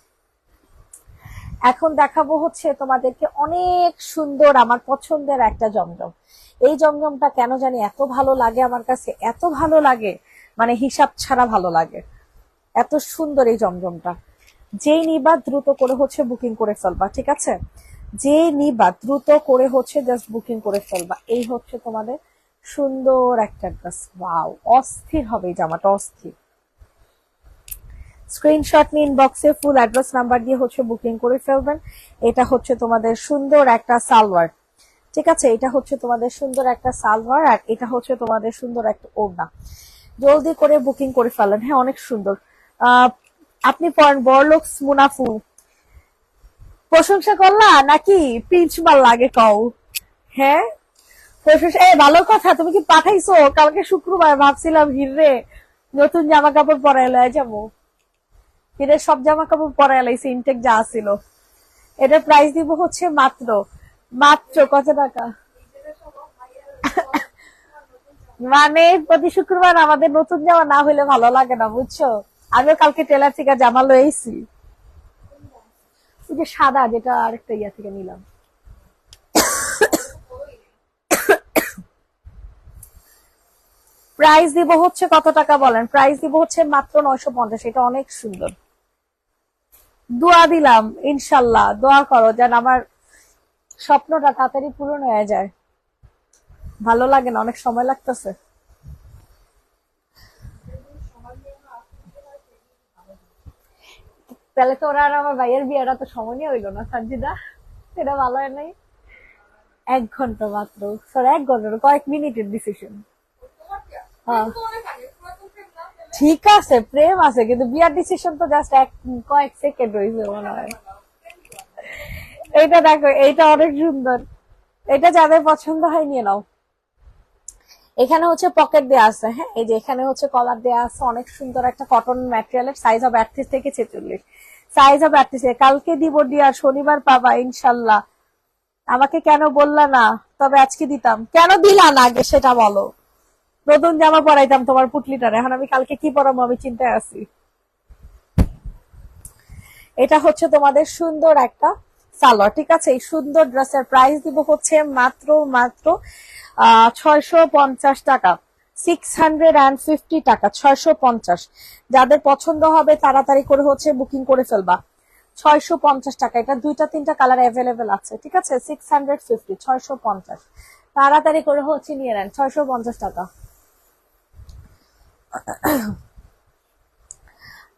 এখন দেখাবো হচ্ছে তোমাদেরকে অনেক সুন্দর আমার পছন্দের একটা জমজম। এই জমজমটা কেন জানি এত ভালো লাগে আমার কাছে, এত ভালো লাগে মানে হিসাব ছাড়া ভালো লাগে, এত সুন্দর এই জমজমটা। যেই নিবা দ্রুত করে হচ্ছে বুকিং করে ফেলবা, ঠিক আছে, যে নিবা দ্রুত করে হচ্ছে জাস্ট বুকিং করে ফেলবা। এই হচ্ছে তোমাদের সুন্দর একটা ড্রেস, ওয়াও অস্থির হবে এই জামাটা, অস্থির। স্ক্রিনশট নিন, ইনবক্সে ফুল অ্যাড্রেস নাম্বার দিয়ে হচ্ছে বুকিং করে ফেলবেন। এটা হচ্ছে তোমাদের সুন্দর একটা সালোয়ার, ঠিক আছে, এটা হচ্ছে তোমাদের সুন্দর একটা সালোয়ার, আর এটা হচ্ছে তোমাদের সুন্দর একটা ওড়না। জলদি করে বুকিং করে ফেলেন, হ্যাঁ অনেক সুন্দর। আপনি পড়েন বড়লোক মুনাফু। প্রশংসা করলা নাকি পিঞ্চ মার লাগে কও? হ্যাঁ, প্রশংসা। ভালো কথা, তুমি কি পাঠাইছো? কালকে শুক্রবার ভাবছিলাম হিরে নতুন জামা কাপড় পরাই লয়ে যাবো। হিরে সব জামা কাপড় পরাই লাইছে, ইনটেক যা ছিল। এটার প্রাইস দিব হচ্ছে মাত্র মাত্র কত টাকা? মানে প্রতি শুক্রবার আমাদের নতুন জামা না হইলে ভালো লাগে না, বুঝছো? আমিও কালকে টেলার থেকে জামা লয়েছি, ওই যে সাদা, যেটা আরেকটা ইয়া থেকে নিলাম। প্রাইস দিব হচ্ছে কত টাকা বলেন? প্রাইস দিব হচ্ছে মাত্র 950। এটা অনেক সুন্দর। দোয়া দিলাম, ইনশাল্লাহ দোয়া করো যেন আমার স্বপ্নটা তাড়াতাড়ি পূরণ হয়ে যায়। ভালো লাগে না, অনেক সময় লাগতেছে। তাহলে তো ওরা আর আমার ভাইয়ের বিয়েটা তো সময় নিয়ে হইলো না সানজিদা, এটা ভালো হয় নাই। 1 ঘন্টা মাত্র, স্যার 1 ঘন্টা কয়েক মিনিটের ডিসিশন। হ্যাঁ ঠিক আছে, প্রেম আছে, কিন্তু বিয়ার ডিসিশন তো জাস্ট কয়েক সেকেন্ড হয়েছে মনে হয়। এইটা দেখো, এইটা অনেক সুন্দর। এটা যাদের পছন্দ হয় নিয়ে নাও। এখানে হচ্ছে পকেট দেয়া আছে, হ্যাঁ এই যে এখানে হচ্ছে কলার দেয়া আছে, অনেক সুন্দর একটা কটন ম্যাটেরিয়ালের, সাইজ হবে 38 থেকে 46। সাইজ হবে 38। কালকে দিব ডিয়ার, শনিবার পাবা ইনশাল্লাহ। আমাকে কেন বললা না? তবে আজকে দিতাম। কেন দিলা না আগে সেটা বলো। নতুন জামা পরাইতাম তোমার পুটলিটার, এখন আমি কালকে কি পরাবো আমি চিন্তায় আছি। এটা হচ্ছে তোমাদের সুন্দর একটা সালোয়ার, ঠিক আছে? এই সুন্দর ড্রেসের প্রাইস দিব হচ্ছে মাত্র মাত্র 650 টাকা, 650 টাকা, 650। যাদের পছন্দ হবে তাড়াতাড়ি করে হচ্ছে বুকিং করে ফেলবা। 650 টাকা। এটা 2টা 3টা কালার অ্যাভেলেবেল আছে, ঠিক আছে? 650, 650। তাড়াতাড়ি করে হচ্ছে নিয়ে নেন, 650 টাকা।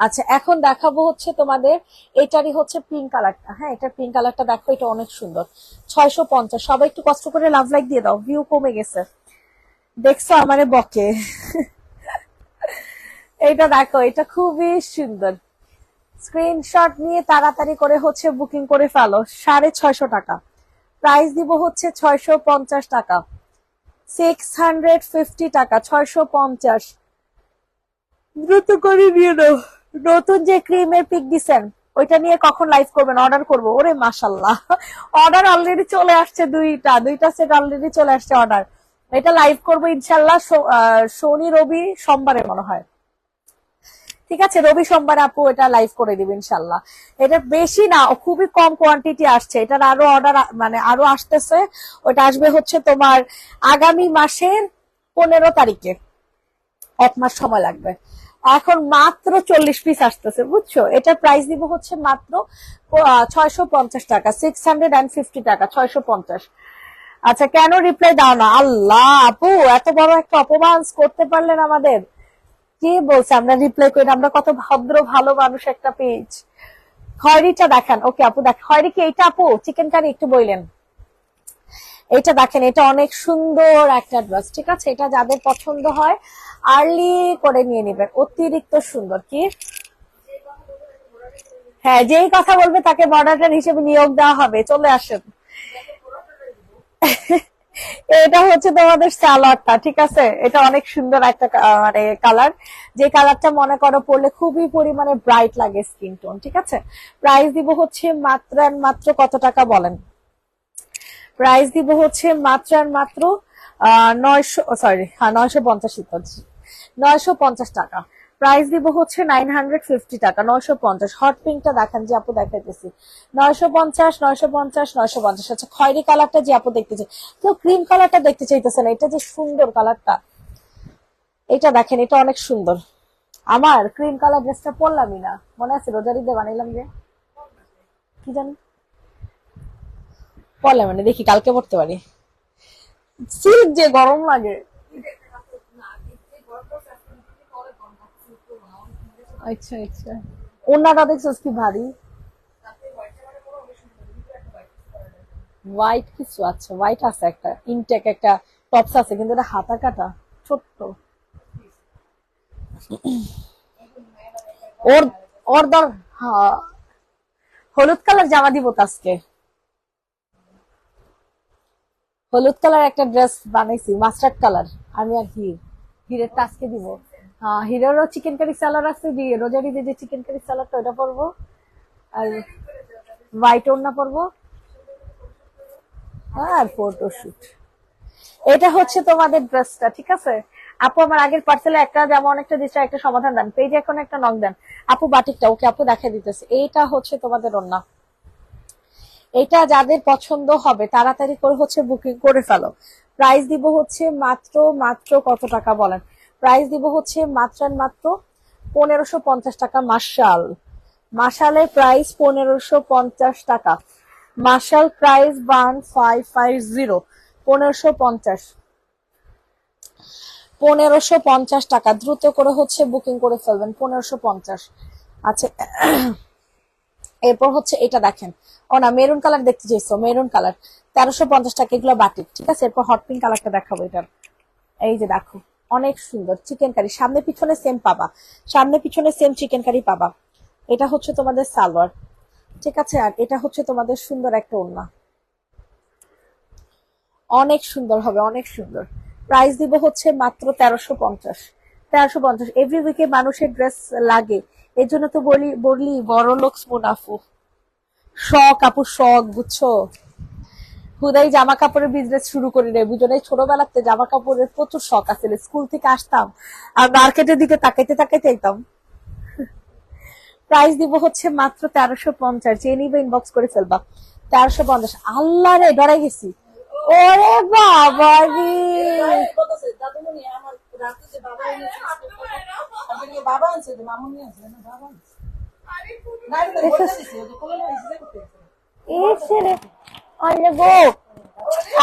আচ্ছা, এখন দেখাবো হচ্ছে তোমাদের এটারই হচ্ছে পিঙ্ক কালারটা। হ্যাঁ, এটা পিঙ্ক কালারটা দেখো, এটা অনেক সুন্দর। 650। সবাই একটু কষ্ট করে লাভ লাইক দিয়ে দাও, ভিউ কমে গেছে দেখছো আমারে বকে। এটা দেখো, এটা খুবই সুন্দর। স্ক্রিনশট নিয়ে তাড়াতাড়ি করে হচ্ছে বুকিং করে ফেলো। 650 টাকা প্রাইস দিব হচ্ছে, 650 টাকা, 650 টাকা, 650। দ্রুত করে নিয়ে নাও। নতুন যে ক্রিমের পিক দিছেন ওইটা নিয়ে কখন লাইভ করবেন? অর্ডার করবো। ওরে মাশাল্লাহ, অর্ডার অলরেডি চলে আসছে, দুইটা সেট অলরেডি চলে আসছে অর্ডার। এটা লাইভ করবো ইনশাল্লাহ শনি রবি সোমবারে মনে হয়, ঠিক আছে? রবি সোমবার আপু এটা লাইভ করে দিবে ইনশাল্লাহ। এটা বেশি না, খুবই কম কোয়ান্টিটি আসছে, এটার আরো অর্ডার মানে আরো আসতেছে। ওটা আসবে হচ্ছে তোমার আগামী মাসের 15 তারিখে, 1 মাস সময় লাগবে। এখন মাত্র 40 পিস আসতেছে, বুঝছো? এটা প্রাইস দিব হচ্ছে মাত্র 650 টাকা, 650 টাকা, 650। আচ্ছা, কেন রিপ্লাই দাও না? আল্লাহ আপু, এত বড় একটা অপমান করতে পারলেন আমাদের। কে বলছে আমরা রিপ্লাই করি? আমরা কত ভদ্র ভালো মানুষ একটা পেজ। খয়রিটা দেখান। ওকে আপু দেখ, খয়রি কি এইটা আপু? চিকেন কারি একটু বললেন। এটা দেখেন, এটা অনেক সুন্দর একটা ড্রেস, ঠিক আছে? এটা যাদের পছন্দ হয় আর্লি করে নিয়ে নেবেন, অতিরিক্ত সুন্দর। কি? হ্যাঁ, যেই কথা বলবে তাকে মডারেটর হিসেবে নিয়োগ দেওয়া হবে, চলে আসেন। এটা হচ্ছে তোমাদের সালোয়ারটা, ঠিক আছে? এটা অনেক সুন্দর একটা মানে কালার, যে কালারটা মনে করো পরলে খুবই পরিমাণে ব্রাইট লাগে স্কিন টোন, ঠিক আছে? প্রাইস দিব হচ্ছে মাত্র মাত্র কত টাকা বলেন? প্রাইস দিব হচ্ছে মাত্র মাত্র 900, সরি হ্যাঁ 950, 950 টাকা। প্রাইস দিব হচ্ছে 950 টাকা, 950। হট পিঙ্কটা দেখান যে আপু, দেখাইতেছি। 950, 950, 950। আচ্ছা, খয়েরি কালারটা যে আপু দেখতে চাই, কেউ ক্রিম কালারটা দেখতে চাইতেছে না, এটা যে সুন্দর কালারটা, এটা দেখেন, এটা অনেক সুন্দর। আমার ক্রিম কালার ড্রেসটা পরলামই না, মনে আছে রোজার ঈদে বানাইলাম যে, কি জানি পরলাম, মানে দেখি কালকে পড়তে পারি। সিল্ক যে গরম লাগে। আচ্ছা আচ্ছা, ওনাটা দেখছিস কি ভারী, হোয়াইট কিছু আছে, হোয়াইট আছে একটা ইনটেক একটা টপস আছে, কিন্তু এটা হাতা কাটা, ছোট্ট। ওর ওর দর হ্যাঁ, হলুদ কালার জামা দিব তো আজকে। হলুদ কালার একটা ড্রেস বানাইছি, মাস্টার্ড কালার। আমি আর হিরের আজকে দিব। হ্যাঁ, হিরেরও চিকেন কারি সালাড আছে, দিয়ে রোজারি দিয়ে যে চিকেন কারি সালাডটা ওটা পরবো, আর হোয়াইট ওড়না পরবো, আর ফটোশুট। এটা হচ্ছে তোমাদের ড্রেসটা, ঠিক আছে আপু? আমার আগের পার্সেলে একটা যেমন একটা দিচ্ছে, একটা সমাধান দেন, পেজে এখন একটা নক দেন আপু। বাটিকটা ওকে আপু দেখা দিতেছে। এইটা হচ্ছে তোমাদের ওড়না। এটা যাদের পছন্দ হবে তাড়াতাড়ি করে হচ্ছে বুকিং করে ফেলো। প্রাইস দিব হচ্ছে মাত্র মাত্র কত টাকা বলেন? প্রাইস দিব হচ্ছে মাত্র মাত্র 1550 টাকা। মার্শাল, মার্শালের প্রাইস 1550 টাকা। মার্শাল প্রাইস 1550, 1550, 1550 টাকা। দ্রুত করে হচ্ছে বুকিং করে ফেলবেন, 1550। আচ্ছা, এরপর হচ্ছে এটা দেখেন, ও না মেরুন কালার দেখতে চাইছো, মেরুন কালার 1350 টাকা, এগুলো বাটিক, ঠিক আছে। এরপর হট পিঙ্ক কালারটা দেখাবো। এটার এই যে দেখো, অনেক সুন্দর চিকেন কারি, সামনে পিছনে সেম পাবা, সামনে পিছনে সেম চিকেন কারি পাবা। এটা হচ্ছে তোমাদের সালোয়ার, ঠিক আছে। আর এটা হচ্ছে তোমাদের সুন্দর একটা ওড়না, অনেক সুন্দর হবে, অনেক সুন্দর। প্রাইস দিব হচ্ছে মাত্র 1350, 1350। এভরি উইকে মানুষের ড্রেস লাগে, এর জন্য তো বলি বড় লোক মুনাফু। শখ আপু, শখ, বুঝছো? হুদাই জামা কাপড়ের বিজনেস শুরু করি রে, বুঝো নাই? ছোটবেলাতে জামা কাপড়ের প্রচুর শখ আছে, স্কুল থেকে আসতাম আর মার্কেটের দিকে তাকাইতে তাকাইতে যেতাম। প্রাইস দিব হচ্ছে মাত্র 1350, যে নিবে ইনবক্স করে ফেলবা। 1350। আল্লাহ রে, ডরাই গেছি। ওরে বাবা রে,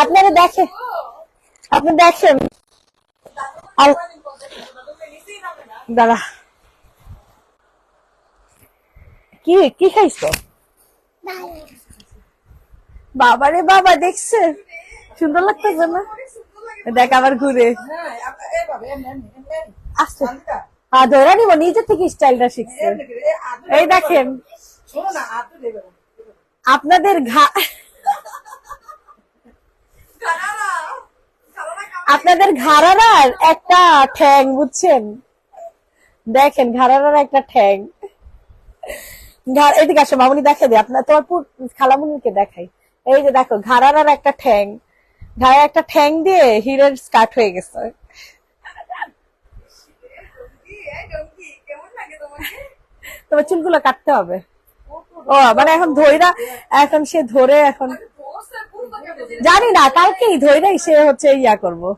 আপনারা দেখেন, আপনি দেখেন। দাদা কি কি খাইছো? বাবারে বাবা, দেখছে সুন্দর লাগতেছে না? দেখ আবার ঘুরে আসছে। হ্যাঁ, ধরে নিব, নিজে থেকে স্টাইলটা শিখছে। এই দেখেন, আপনাদের আপনাদের ঘাড়ার একটা ঠ্যাং, বুঝছেন? দেখেন ঘাড়ার একটা ঠ্যাং। এদিকে আসো মামুনি, দেখে দে আপনার, তোমার খালামুনিকে দেখাই। এই যে দেখো, ঘাড়ার একটা ঠ্যাং, ঘাড়ার একটা ঠ্যাং দিয়ে হিরের স্কার্ট হয়ে গেছে। তোমার চুলগুলো কাটতে হবে। ও মানে এখন ধৈরা, এখন সে ধরে, এখন জানি না, কালকেই ধৈরাই সে হচ্ছে ইয়া করবো।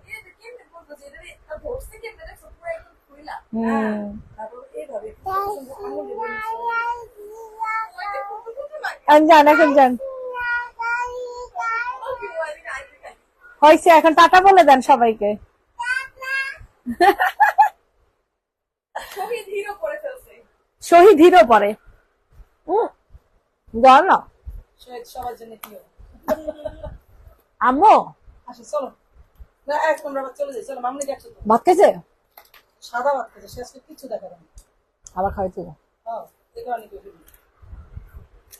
যান, এখন যান, হয়েছে। এখন টাটা বলে দেন সবাইকে। শহীদ হিরো পরে না সবার জন্য কি আম্মু চলো না, এখন চলে যাই, চলো মামনি দেখছো ভাত খাইছে, সাদা ভাত খাইছে, শেষ কিছু দেখা না, আবার খাইছো। হ্যাঁ, দেখো অনেক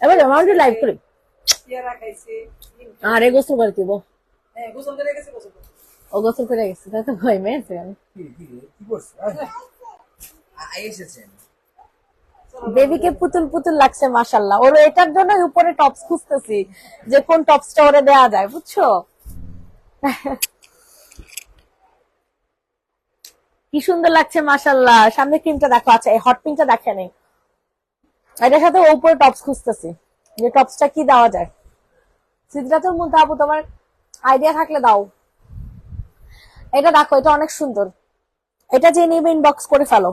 এবার মামনি লাইভ করি, পেয়ারা খাইছে, আরে গোসল করে দিব। হ্যাঁ, গোসল করে গেছে, ও গোসল করে গেছে, তাই তো ভয় মেয়েছে। কি করছ এসেছেন বেবিকে পুতুল পুতুল লাগছে, মাশাআল্লাহ। ওর এটার জন্য উপরে টপস খুঁজতেছি, যে কোন টপসটা ওরে দেয়া যায়, বুঝছো? কি সুন্দর লাগছে, মাশাআল্লাহ। সামনে ক্রিমটা দেখো। আচ্ছা, এই হট পিঙ্কটা দেখে নেই, এটার সাথে উপরে টপস খুঁজতেছি, যে টপসটা কি দেওয়া যায়। সিদ্ধাতুল মুনতাহা আপু, তোমার আইডিয়া থাকলে দাও। এটা দেখো, এটা অনেক সুন্দর। এটা যে নিবে ইনবক্স করে ফেলো।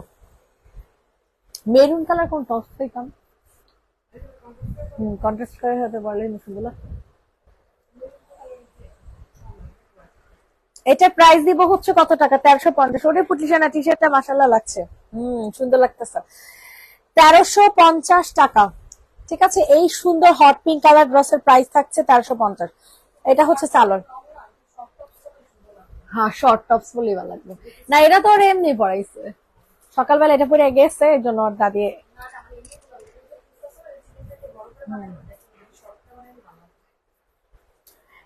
মেরুন কালার কোন টপস পাইতাম? কন্ট্রাস্ট করে হতে পারলে সুন্দর। এটা প্রাইস দিব হচ্ছে কত টাকা? 1350। ওরে পুটলিশানা টি শার্টটা মাশাআল্লাহ লাগছে, সুন্দর লাগতেছে। 1350 টাকা, ঠিক আছে। এই সুন্দর হট পিঙ্ক কালার ড্রেসের প্রাইস থাকছে 1350। এটা হচ্ছে সালোয়ার। হ্যাঁ, শর্ট টপস বলেই ভালো লাগবে না, এটা তো ওর এমনি পড়াইছে, সকালবেলা এটা পরে গেছে, এর জন্য ওর দাদি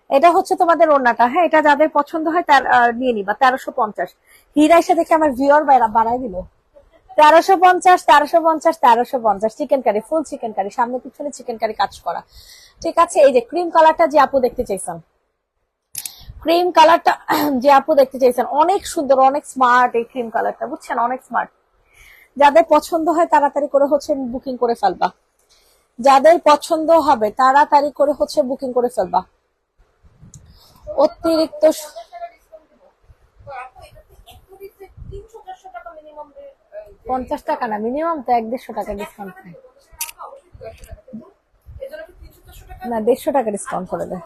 এটা হচ্ছে তোমাদের ওড়নাটা, হ্যাঁ এটা যাদের পছন্দ হয় তার নিয়ে নিবা 1350। হীরা এসে দেখে আমার ভিউয়ার বাইরা বাড়াই দিল। 1350, 1350, 1350। চিকেন কারি, ফুল চিকেন কারি, সামনে পিছনে চিকেন কারি কাজ করা। ঠিক আছে, এই যে ক্রিম কালারটা যে আপু দেখতে চাইছেন, ক্রিম কালারটা যে আপু দেখতে চাইছেন, অনেক সুন্দর, অনেক স্মার্ট এই ক্রিম কালারটা, বুঝছেন, অনেক স্মার্ট। যাদের পছন্দ হয় তাড়াতাড়ি করে হচ্ছে বুকিং করে ফেলবা, যাদের পছন্দ হবে তাড়াতাড়ি করে হচ্ছে বুকিং করে ফেলবা। অতিরিক্ত 50 টাকা না, মিনিমাম তো 150 টাকা ডিসকাউন্ট। না 150 টাকা ডিসকাউন্ট করে দেয়।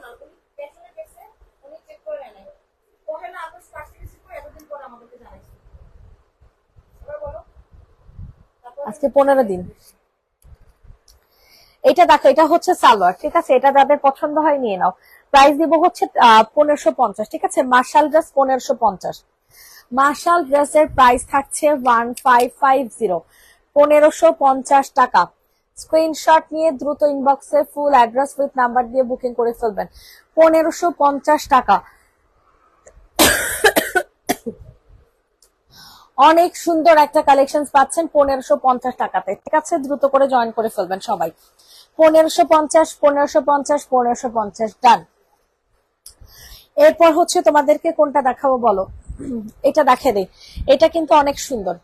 আজকে 15 দিন। এটা দেখো, এটা হচ্ছে সালোয়ার, ঠিক আছে, এটা যাদের পছন্দ হয় নিয়ে নাও। প্রাইস দিব হচ্ছে 1550, ঠিক আছে। মার্শাল ড্রেস 1550, মার্শাল ড্রেসের প্রাইস থাকছে 1550, 1550 টাকা। স্ক্রিনশট নিয়ে দ্রুত ইনবক্সে ফুল অ্যাড্রেস উইথ নাম্বার দিয়ে বুকিং করে ফেলবেন। 1550 টাকা। অনেক সুন্দর একটা কালেকশন পাচ্ছেন 1550 টাকাতে, ঠিক আছে, দ্রুত করে জয়েন করে ফেলবেন সবাই। 1550, 1550, 1550, ডান। এরপর হচ্ছে তোমাদেরকে কোনটা দেখাবো বলো, এটা দেখে দেই। এটা কিন্তু অনেক সুন্দর,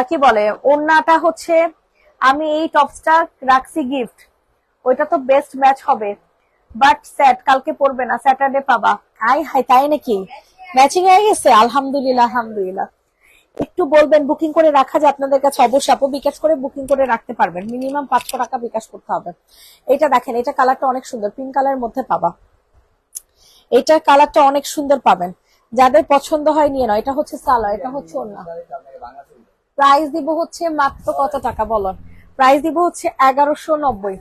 কি বলে ওড়নাটা হচ্ছে, আমি এই টপসটা রাখছি গিফট, ওইটা তো বেস্ট ম্যাচ হবে, বাট সেট কালকে পরবে না, স্যাটারডে পাবা। আই হাই, তাই নাকি? ম্যাচিং হয়ে গেছে, আলহামদুলিল্লাহ আলহামদুলিল্লাহ। একটু বলবেন বুকিং করে রাখা যে আপনাদের কাছে, অবশ্যই আপু বিকাশ করে বুকিং করে রাখতে পারবেন, মিনিমাম 500 টাকা বিকাশ করতে হবে। এটা দেখেন, এটা কালারটা অনেক সুন্দর, পিঙ্ক কালারের মধ্যে পাবা, এটার কালারটা অনেক সুন্দর পাবেন। যাদের পছন্দ হয় নিয়ে নাও। এটা হচ্ছে সালোয়ার, এটা হচ্ছে ওড়না। প্রাইস দিব হচ্ছে মাত্র কত টাকা বলুন? প্রাইস দিব হচ্ছে 1190।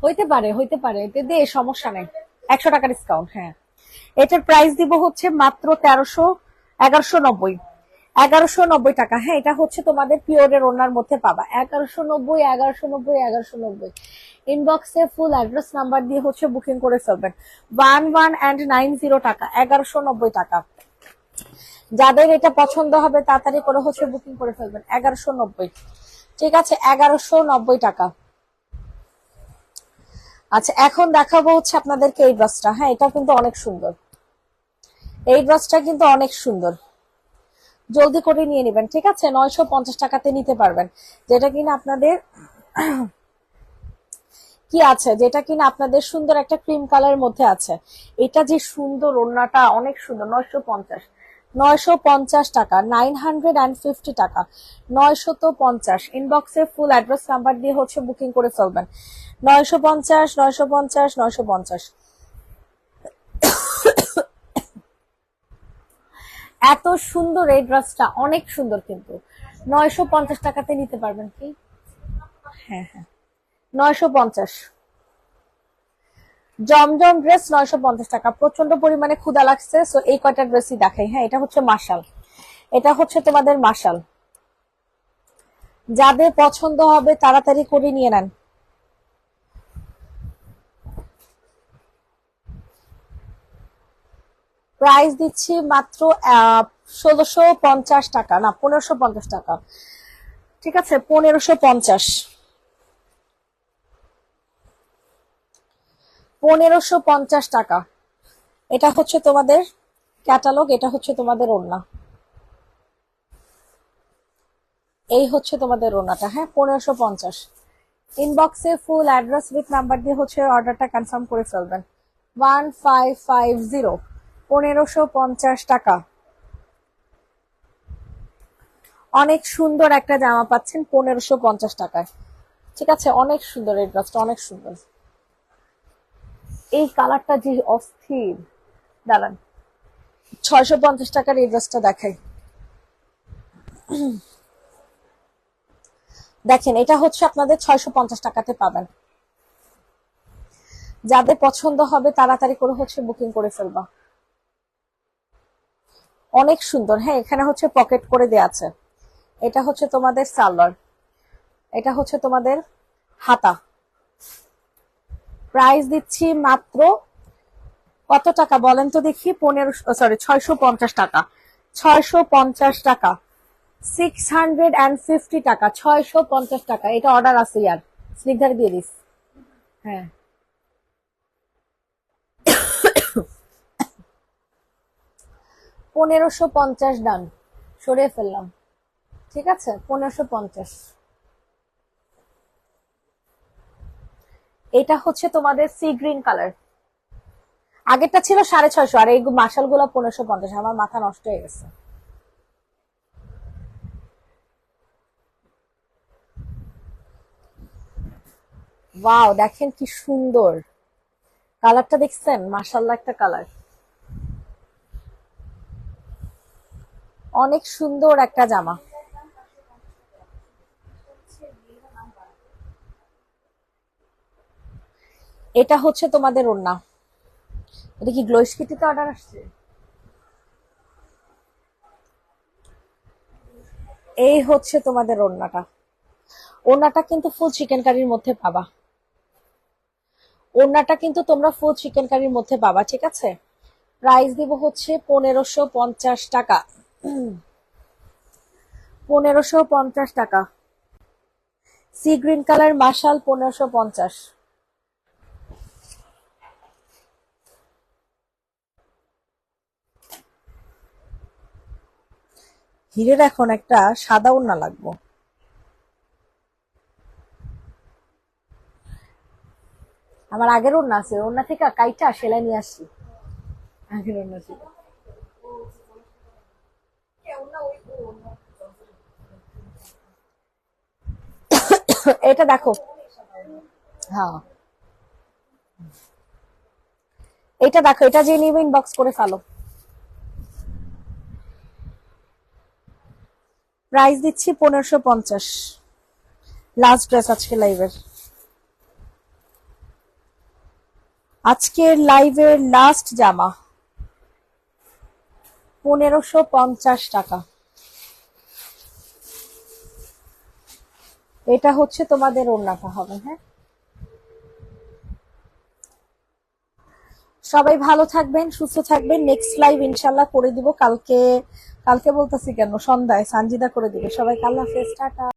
হইতে পারে, হইতে পারে, এতে দে সমস্যা নেই, 100 টাকা ডিসকাউন্ট, হ্যাঁ। এটার প্রাইস দিব হচ্ছে মাত্র 1190, 1190 টাকা। হ্যাঁ, এটা হচ্ছে তোমাদের পিওরের ওড়নার মধ্যে পাবা 1190, 1190, 1190। ইনবক্সে ফুল অ্যাড্রেস নাম্বার দিয়ে হচ্ছে বুকিং করে ফেলবেন। 1190 টাকা, 1190 টাকা। যাদের এটা পছন্দ হবে তাড়াতাড়ি করে হচ্ছে বুকিং করে ফেলবেন। 1190, ঠিক আছে, 1190 টাকা। আচ্ছা, এখন দেখাবো হচ্ছে আপনাদেরকে এই ড্রেসটা। হ্যাঁ, এটা কিন্তু অনেক সুন্দর, এই ড্রেসটা কিন্তু অনেক সুন্দর, জলদি করে নিয়ে নেবেন, ঠিক আছে। 950 টাকাতে নিতে পারবেন, যেটা কিনা আপনাদের কি আছে, যেটা কিনা আপনাদের সুন্দর একটা ক্রিম কালারের মধ্যে আছে। এটা যে সুন্দর, ওড়নাটা অনেক সুন্দর। 950, 950 টাকা, 950 টাকা, 950। ইনবক্সে ফুল অ্যাড্রেস নাম্বার দিয়ে হচ্ছে বুকিং করে ফেলবেন। 950, 950, 950। এত সুন্দর এই ড্রেসটা, অনেক সুন্দর, কিন্তু 950 টাকাতে নিতে পারবেন কি? হ্যাঁ হ্যাঁ, 950। জমজম ড্রেস 950 টাকা। প্রচন্ড পরিমাণে ক্ষুধা লাগছে, সো এই কয়টা ড্রেসই দেখাই। হ্যাঁ, এটা হচ্ছে মার্শাল, এটা হচ্ছে তোমাদের মার্শাল। যাদের পছন্দ হবে তাড়াতাড়ি করে নিয়ে নেন। প্রাইস দিচ্ছি মাত্র 1650 টাকা, না 1550 টাকা, ঠিক আছে, 1550, 1550 টাকা। এটা হচ্ছে তোমাদের ক্যাটালগ, এটা হচ্ছে তোমাদের ওড়না, এই হচ্ছে তোমাদের ওড়নাটা। হ্যাঁ, 1550। ইনবক্সে ফুল অ্যাড্রেস উইথ নাম্বার দিয়ে হচ্ছে অর্ডারটা কনফার্ম করে ফেলবেন। 1550, 1550 টাকা। অনেক সুন্দর একটা জামা পাচ্ছেন 1550 টাকায়, ঠিক আছে, অনেক সুন্দর এই ড্রেসটা, অনেক সুন্দর। এই কালারটা যে অস্থির, দাঁড়ান 650 টাকার এই ড্রেসটা দেখাই। দেখেন, এটা হচ্ছে আপনাদের 650 টাকাতে পাবেন। যাদের পছন্দ হবে তাড়াতাড়ি করে হচ্ছে বুকিং করে ফেলবা। অনেক সুন্দর। হ্যাঁ, এখানে হচ্ছে পকেট করে দেয়া আছে, এটা হচ্ছে তোমাদের সালোয়ার, এটা হচ্ছে তোমাদের হাতা। প্রাইস দিচ্ছি মাত্র কত টাকা বলেন তো দেখি? 650 টাকা। 650 টাকা, 650 টাকা, 650 টাকা। এটা অর্ডার আছে ইয়ার, স্নিগ্ধার দিয়ে দিস। হ্যাঁ, 1550 ডান, সরিয়ে ফেললাম। ঠিক আছে, 1550। এটা হচ্ছে তোমাদের সি গ্রিন কালার। আগেরটা ছিল 650, আর এই মার্শাল গুলা 1550। আমার মাথা নষ্ট হয়ে গেছে। ওয়াও, দেখেন কি সুন্দর কালারটা, দেখছেন? মাশাআল্লাহ একটা কালার, অনেক সুন্দর একটা জামা। এটা হচ্ছে তোমাদের ওড়না। এটা কি গ্লো স্কিটিতে অর্ডার আসছে? এই হচ্ছে তোমাদের ওড়নাটা। ওড়নাটা কিন্তু ফুল চিকেন কারির মধ্যে পাবা। ওড়নাটা কিন্তু তোমরা ফুল চিকেন কারির মধ্যে পাবা। ঠিক আছে, প্রাইস দিব হচ্ছে 1550 টাকা। 1550 টাকা। Sea green colour marshal 1550। হিরের এখন একটা সাদা ওড়না লাগবো। আমার আগের ওড়না আছে, ওড়না থেকে কাইটা সেলাই নিয়ে আসছি। আগের ওড়না ছিল। এটা দেখো। হ্যাঁ, এটা দেখো, এটা যে নিবে ইনবক্স করে ফেলো। প্রাইস দিচ্ছি 1550। লাস্ট ড্রেস আজকে লাইভের, আজকের লাইভের লাস্ট জামা, 1550 টাকা। এটা হচ্ছে তোমাদের ওড়নাটা হবে। হ্যাঁ, সবাই ভালো থাকবেন, সুস্থ থাকবেন। নেক্সট লাইভ ইনশাল্লাহ করে দিব কালকে। কালকে বলতেছি কেন, সন্ধ্যায় সানজিদা করে দিবে। সবাইকে আল্লাহ হাফেজ, টাটা।